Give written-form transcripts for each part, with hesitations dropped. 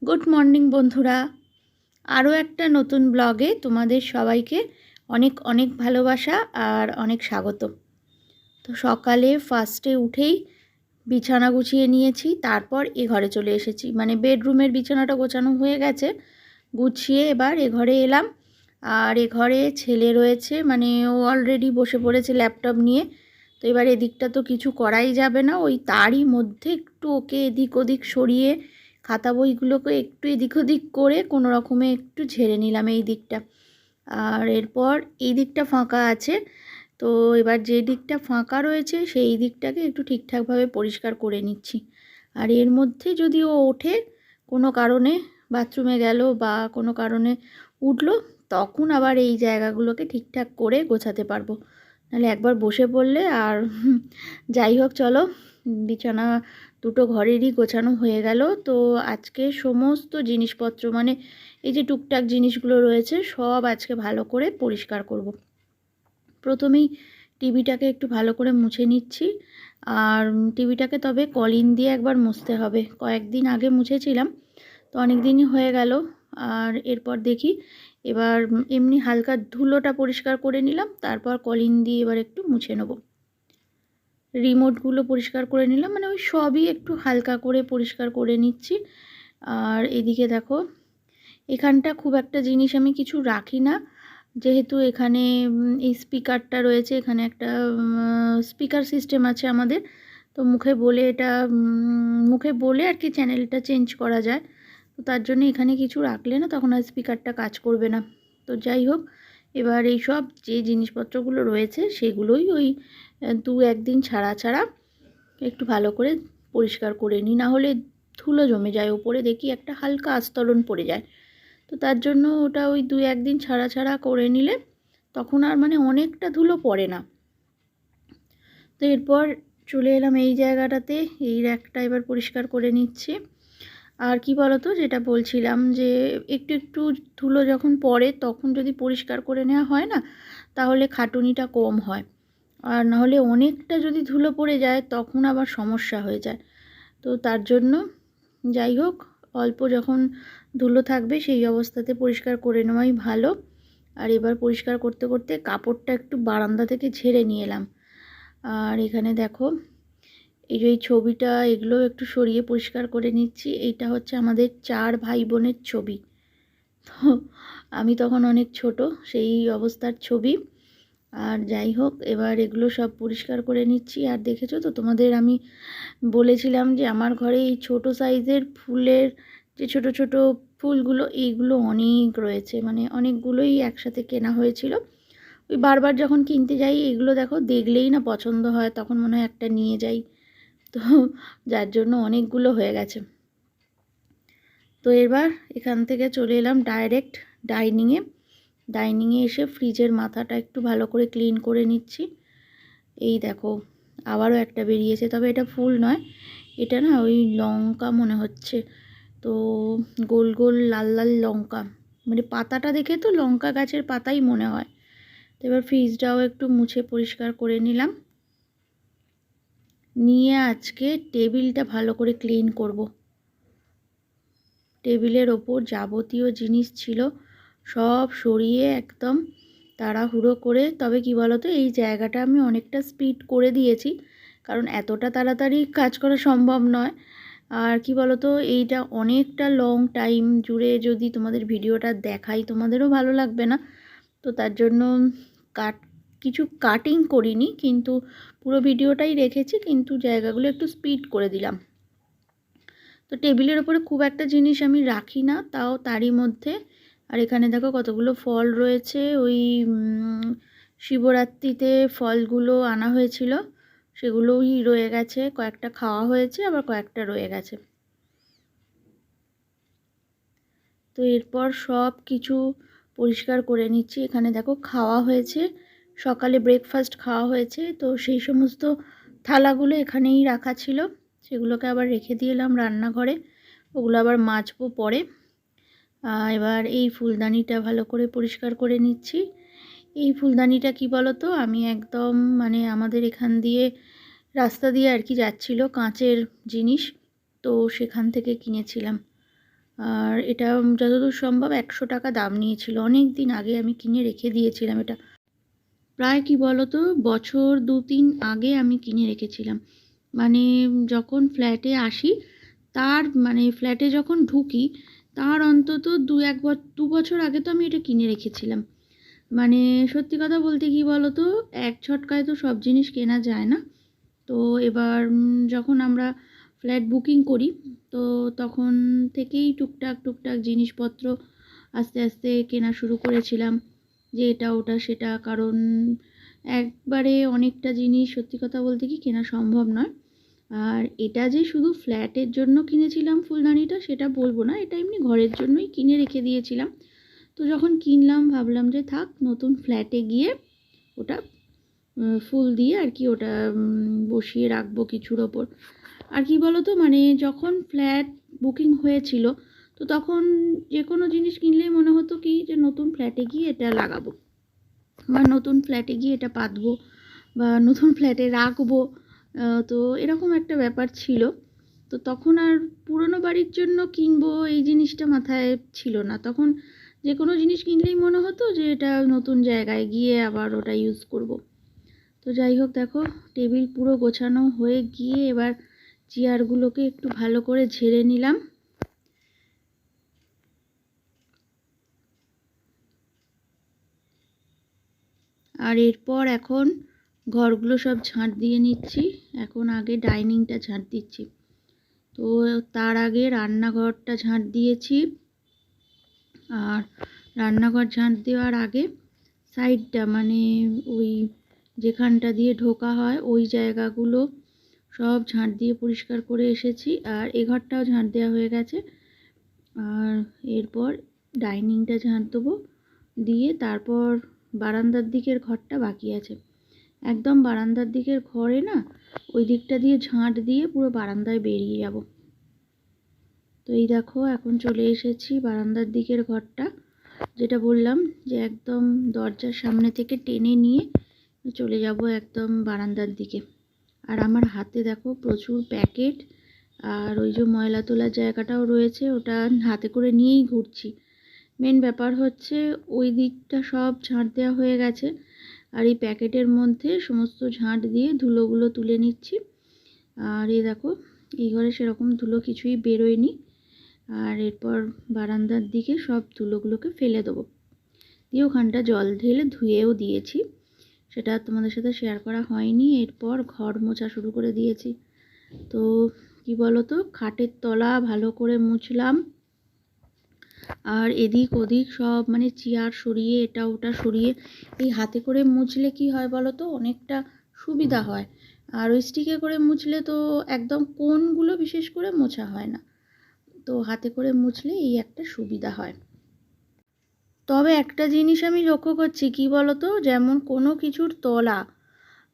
Good morning বন্ধুরা, আরও একটা নতুন ব্লগে তোমাদের সবাইকে অনেক অনেক ভালোবাসা আর অনেক স্বাগত। তো সকালে ফার্স্টে উঠেই বিছানা গুছিয়ে নিয়েছি, তারপর এ ঘরে চলে এসেছি। মানে বেডরুমের বিছানাটা গোছানো হয়ে গেছে, গুছিয়ে এবার এ ঘরে এলাম। আর এ ঘরে ছেলে রয়েছে, মানে ও অলরেডি বসে পড়েছে ল্যাপটপ নিয়ে। তো এবার এদিকটা তো কিছু করাই যাবে না, ওই তারই মধ্যে একটু ওকে এদিক ওদিক সরিয়ে খাতা বইগুলোকে একটু এদিক ওদিক করে কোনো রকমে একটু ঝেড়ে নিলাম এই দিকটা। আর এরপর এই দিকটা ফাঁকা আছে, তো এবার যে দিকটা ফাঁকা রয়েছে সেই দিকটাকে একটু ঠিকঠাকভাবে পরিষ্কার করে নিচ্ছি। আর এর মধ্যে যদি ও ওঠে কোনো কারণে, বাথরুমে গেল বা কোনো কারণে উঠলো, তখন আবার এই জায়গাগুলোকে ঠিকঠাক করে গোছাতে পারবো। নাহলে একবার বসে পড়লে আর যাই হোক, চলো, বিছানা দুটো ঘরেরই গোছানো হয়ে গেল। তো আজকে সমস্ত জিনিসপত্র, মানে এই যে টুকটাক জিনিসগুলো রয়েছে সব আজকে ভালো করে পরিষ্কার করব। প্রথমেই টিভিটাকে একটু ভালো করে মুছে নিচ্ছি। আর টিভিটাকে তবে কলিন দিয়ে একবার মুছতে হবে, কয়েকদিন আগে মুছেছিলাম, তো অনেক দিনই হয়ে গেল। আর এরপর দেখি, এবার এমনি হালকা ধুলোটা পরিষ্কার করে নিলাম, তারপর কলিন দিয়ে এবার একটু মুছে নেব। রিমোটগুলো পরিষ্কার করে নিলাম, মানে ওই সবই একটু হালকা করে পরিষ্কার করে নিচ্ছি। আর এদিকে দেখো, এখানটা খুব একটা জিনিস আমি কিছু রাখি না, যেহেতু এখানে এই স্পিকারটা রয়েছে, এখানে একটা স্পিকার সিস্টেম আছে আমাদের। তো মুখে বলে এটা মুখে বলে আর কি চ্যানেলটা চেঞ্জ করা যায়। তো তার জন্য এখানে কিছু রাখলে না তখন আর স্পিকারটা কাজ করবে না। তো যাই হোক, এবার এই সব যে জিনিসপত্রগুলো রয়েছে সেগুলোই ওই দু একদিন ছাড়া ছাড়া একটু ভালো করে পরিষ্কার করে নিই, না হলে ধুলো জমে যায় ওপরে, দেখি একটা হালকা আস্তরণ পড়ে যায়। তো তার জন্য ওটা ওই দু একদিন ছাড়া ছাড়া করে নিলে তখন আর মানে অনেকটা ধুলো পড়ে না। তো এরপর চলে এলাম এই জায়গাটাতে, এই র্যাকটা এবার পরিষ্কার করে নিচ্ছি। আর কি বলতো, যেটা বলছিলাম যে একটু একটু ধুলো যখন পড়ে তখন যদি পরিষ্কার করে নেওয়া হয় না, তাহলে খাটুনিটা কম হয়। আর নাহলে অনেকটা যদি ধুলো পড়ে যায় তখন আবার সমস্যা হয়ে যায়। তো তার জন্য যাই হোক, অল্প যখন ধুলো থাকবে সেই অবস্থাতে পরিষ্কার করে নেওয়াই ভালো। আর এবার পরিষ্কার করতে করতে কাপড়টা একটু বারান্দা থেকে ঝেড়ে নিয়ে এলাম। আর এখানে দেখো, এই যে এই ছবিটা, এগুলো একটু সরিয়ে পরিষ্কার করে নিচ্ছি। এইটা হচ্ছে আমাদের 4 ভাই বোনের ছবি। তো আমি তখন অনেক ছোট, সেই অবস্থার ছবি। আর যাই হোক, এবার এগুলো সব পরিষ্কার করে নিচ্ছি। আর দেখেছো তো, তোমাদের আমি বলেছিলাম যে আমার ঘরে এই ছোটো সাইজের ফুলের যে ছোট ছোট ফুলগুলো, এইগুলো অনেক রয়েছে, মানে অনেকগুলোই একসাথে কেনা হয়েছিল। ওই বারবার যখন কিনতে যাই এগুলো দেখো দেখলেই না পছন্দ হয়, তখন মনে হয় একটা নিয়ে যাই। তো যার জন্য অনেকগুলো হয়ে গেছে। তো এবার এখান থেকে চলে এলাম ডাইরেক্ট ডাইনিংয়ে এসে ফ্রিজের মাথাটা একটু ভালো করে ক্লিন করে নিচ্ছি। এই দেখো, আবারও একটা বেরিয়েছে, তবে এটা ফুল নয়, এটা না ওই লঙ্কা মনে হচ্ছে। তো গোল গোল লাল লাল লঙ্কা, মানে পাতাটা দেখে তো লঙ্কা গাছের পাতাই মনে হয়। তো এবার ফ্রিজটাও একটু মুছে পরিষ্কার করে নিলাম, নিয়ে আজকে টেবিলটা ভালো করে ক্লিন করব। টেবিলের ওপর যাবতীয় জিনিস ছিল সব সরিয়ে একদম তাড়াহুড়ো করে, তবে কি বলতো, এই জায়গাটা আমি অনেকটা স্পিড করে দিয়েছি, কারণ এতটা তাড়াতাড়ি কাজ করা সম্ভব নয়। আর কি বলতো, এইটা অনেকটা লং টাইম জুড়ে যদি তোমাদের ভিডিওটা দেখাই তোমাদেরও ভালো লাগবে না। তো তার জন্য কিছু কাটিং করিনি, কিন্তু পুরো ভিডিওটাই রেখেছি, কিন্তু জায়গাগুলো একটু স্পিড করে দিলাম। তো টেবিলের ওপরে খুব একটা জিনিস আমি রাখি না, তাও তারই মধ্যে। আর এখানে দেখো কতগুলো ফল রয়েছে, ওই শিবরাত্রিতে ফলগুলো আনা হয়েছিল, সেগুলোই রয়ে গেছে, কয়েকটা খাওয়া হয়েছে, আবার কয়েকটা রয়ে গেছে। তো এরপর সব কিছু পরিষ্কার করে নিচ্ছি। এখানে দেখো খাওয়া হয়েছে, সকালে ব্রেকফাস্ট খাওয়া হয়েছে, তো সেই সমস্ত থালাগুলো এখানেই রাখা ছিল, সেগুলোকে আবার রেখে দিলাম রান্নাঘরে, ওগুলো আবার মাজবো পরে। এবার এই ফুলদানিটা ভালো করে পরিষ্কার করে নিচ্ছি। এই ফুলদানিটা কি বলো তো, আমি একদম মানে আমাদের এখান দিয়ে রাস্তা দিয়ে আর কি যাচ্ছিল কাঁচের জিনিস, তো সেখান থেকে কিনেছিলাম। আর এটা যতদূর সম্ভব 100 টাকা দাম নিয়েছিল। অনেক দিন আগে আমি কিনে রেখে দিয়েছিলাম এটা। প্রায় কি বলো তো, বছর 2-3 আগে আমি কিনে রেখেছিলাম। মানে যখন ফ্ল্যাটে আসি তার মানে ফ্ল্যাটে যখন ঢুকি তার অন্তত 2 বছর আগে তো আমি এটা কিনে রেখেছিলাম। মানে সত্যি কথা বলতে কি বলো তো, এক ঝটকায় তো সব জিনিস কেনা যায় না। তো এবার যখন আমরা ফ্ল্যাট বুকিং করি তো তখন থেকেই টুকটাক জিনিসপত্র আস্তে আস্তে কেনা শুরু করেছিলাম, যে এটা ওটা সেটা। কারণ একবারে অনেকটা জিনিস সত্যি কথা বলতে কি কেনা সম্ভব নয়। আর এটা যে শুধু ফ্ল্যাটের জন্য কিনেছিলাম ফুলদানিটা সেটা বলবো না, এটা এমনি ঘরের জন্যই কিনে রেখে দিয়েছিলাম। তো যখন কিনলাম ভাবলাম যে থাক, নতুন ফ্ল্যাটে গিয়ে ওটা ফুল দিয়ে আর কি ওটা বসিয়ে রাখবো কিছুর ওপর। আর কি বলো তো, মানে যখন ফ্ল্যাট বুকিং হয়েছিল তো তখন যে কোনো জিনিস কিনলেই মনে হতো কি যে নতুন ফ্ল্যাটে গিয়ে এটা লাগাবো, বা নতুন ফ্ল্যাটে গিয়ে এটা পাতবো, বা নতুন ফ্ল্যাটে রাখবো। তো এরকম একটা ব্যাপার ছিল। তো তখন আর পুরনো বাড়ির জন্য কিনবো এই জিনিসটা মাথায় ছিল না। তখন যে কোনো জিনিস কিনলেই মনে হতো যে এটা নতুন জায়গায় গিয়ে আবার ওটা ইউজ করব। তো যাই হোক, দেখো টেবিল পুরো গোছানো হয়ে গিয়ে এবার চেয়ারগুলোকে একটু ভালো করে ঝেড়ে নিলাম। আর এরপর এখন ঘরগুলো সব ঝাঁট দিয়ে নিচ্ছি। এখন আগে ডাইনিংটা ঝাঁট দিচ্ছি। তো তার আগে রান্নাঘরটা ঝাঁট দিয়েছি। আর রান্নাঘর ঝাঁট দেওয়ার আগে সাইডটা মানে ওই যেখানটা দিয়ে ঢোকা হয় ওই জায়গাগুলো সব ঝাঁট দিয়ে পরিষ্কার করে এসেছি। আর এ ঘরটাও ঝাঁট দেওয়া হয়ে গেছে। আর এরপর ডাইনিংটা ঝাঁট দেবো, দিয়ে তারপর বারান্দার দিকের ঘরটা বাকি আছে। একদম বারান্দার দিকের ঘরে না ওই দিকটা দিয়ে ঝাঁট দিয়ে পুরো বারান্দায় বেরিয়ে যাব। তো এই দেখো এখন চলে এসেছি বারান্দার দিকের ঘরটা, যেটা বললাম যে একদম দরজার সামনে থেকে টেনে নিয়ে চলে যাব একদম বারান্দার দিকে। আর আমার হাতে দেখো প্রচুর প্যাকেট, আর ওই যে ময়লা তোলার জায়গাটাও রয়েছে, ওটা হাতে করে নিয়েই ঘুরছি। মেন ব্যাপার হচ্ছে ওই দিকটা সব ঝাঁট দেওয়া হয়ে গেছে, আর এই প্যাকেটের মধ্যে সমস্ত ঝাঁট দিয়ে ধুলোগুলো তুলে নিচ্ছি। আর এই দেখো এই ঘরে সেরকম ধুলো কিছুই বেরোয়নি। আর এরপর বারান্দার দিকে সব ধুলোগুলোকে ফেলে দেবো, দিয়ে ওখানটা জল ঢেলে ধুয়েও দিয়েছি, সেটা তোমাদের সাথে শেয়ার করা হয়নি। এরপর ঘর মোছা শুরু করে দিয়েছি। তো কি বলো তো, খাটের তলা ভালো করে মুছলাম, আর এদিক ওদিক সব মানে চেয়ার সরিয়ে এটা ওটা সরিয়ে। এই হাতে করে মুছলে কি হয় বলো তো, অনেকটা সুবিধা হয়। আর ওই স্টিকে করে মুছলে তো একদম কোণগুলো বিশেষ করে মোছা হয় না। তো হাতে করে মুছলে এই একটা সুবিধা হয়। তবে একটা জিনিস আমি লক্ষ্য করছি, কি বলো তো, যেমন কোনো কিছুর তলা,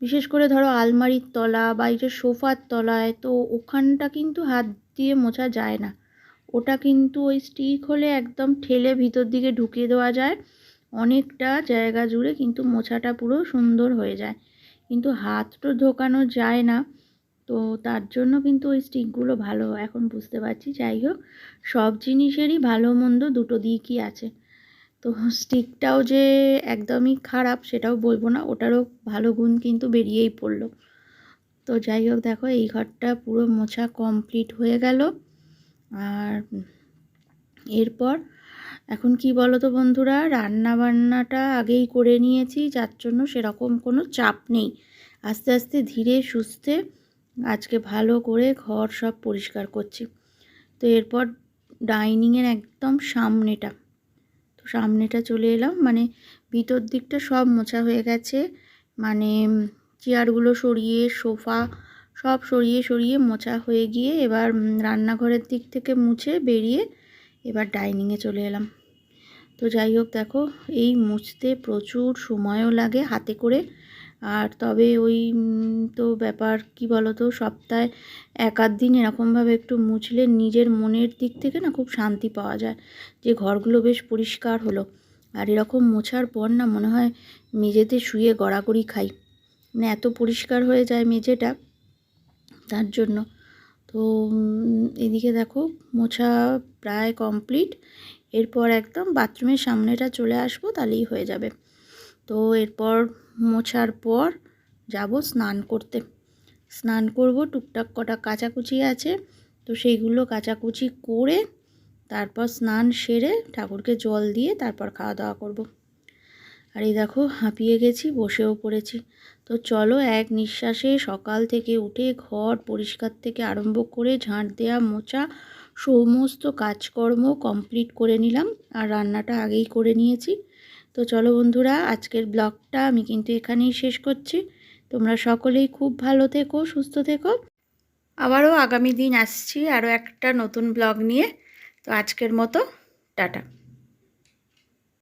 বিশেষ করে ধরো আলমারির তলা বা এই যে সোফার তলায়, তো ওখানটা কিন্তু হাত দিয়ে মোছা যায় না। ওটা কিন্তু ওই স্টিক হলে একদম ঠেলে ভিতর দিকে ঢুকিয়ে দেওয়া যায়, অনেকটা জায়গা জুড়ে কিন্তু মোছাটা পুরো সুন্দর হয়ে যায়। কিন্তু হাত তো ঢোকানো যায় না, তো তার জন্য কিন্তু ওই স্টিকগুলো ভালো এখন বুঝতে পারছি। যাই হোক, সব জিনিসেরই ভালো মন্দ দুটো দিকই আছে। তো স্টিকটাও যে একদমই খারাপ সেটাও বলবো না, ওটারও ভালো গুণ কিন্তু বেরিয়েই পড়লো। তো যাই হোক, দেখো এই ঘরটা পুরো মোছা কমপ্লিট হয়ে গেল। আর এরপর এখন কি বলো তো বন্ধুরা, রান্না বান্নাটা আগেই করে নিয়েছি, যার জন্য সেরকম কোনো চাপ নেই। আস্তে আস্তে ধীরে সুস্থে আজকে ভালো করে ঘর সব পরিষ্কার করছি। তো এরপর ডাইনিংয়ের একদম সামনেটা চলে এলাম, মানে ভিতর দিকটা সব মোছা হয়ে গেছে। মানে চেয়ারগুলো সরিয়ে সোফা সব সরিয়ে সরিয়ে মোছা হয়ে গিয়ে এবার রান্নাঘরের দিক থেকে মুছে বেরিয়ে এবার ডাইনিংয়ে চলে এলাম। তো যাই হোক, দেখো এই মুছতে প্রচুর সময়ও লাগে হাতে করে। আর তবে ওই তো ব্যাপার কি বলো তো, সপ্তাহে এক আধ দিন এরকমভাবে একটু মুছলে নিজের মনের দিক থেকে না খুব শান্তি পাওয়া যায়, যে ঘরগুলো বেশ পরিষ্কার হলো। আর এরকম মোছার পর না মনে হয় মেঝেতে শুয়ে গড়াগড়ি খাই, মানে এত পরিষ্কার হয়ে যায় মেঝেটা, তার জন্য। তো এদিকে দেখো মোছা প্রায় কমপ্লিট। এরপর একদম বাথরুমের সামনেটা চলে আসবো, তাহলেই হয়ে যাবে। তো এরপর মোছার পর যাব স্নান করতে। স্নান করব, টুকটাক কটা কাচাকুচি আছে, তো সেইগুলো কাচাকুচি করে তারপর স্নান সেরে ঠাকুরকে জল দিয়ে তারপর খাওয়া দাওয়া করব। আর এই দেখো হাঁপিয়ে গেছি, বসেও পড়েছি। তো চলো এক নিঃশ্বাসে সকাল থেকে উঠে ঘর পরিষ্কার থেকে আরম্ভ করে ঝাঁট দেওয়া মোছা সমস্ত কাজকর্ম কমপ্লিট করে নিলাম। আর রান্নাটা আগেই করে নিয়েছি। তো চলো বন্ধুরা, আজকের ব্লগটা আমি কিন্তু এখানেই শেষ করছি। তোমরা সকলেই খুব ভালো থেকো, সুস্থ থেকো। আবারও আগামী দিন আসছি আরও একটা নতুন ব্লগ নিয়ে। তো আজকের মতো টাটা।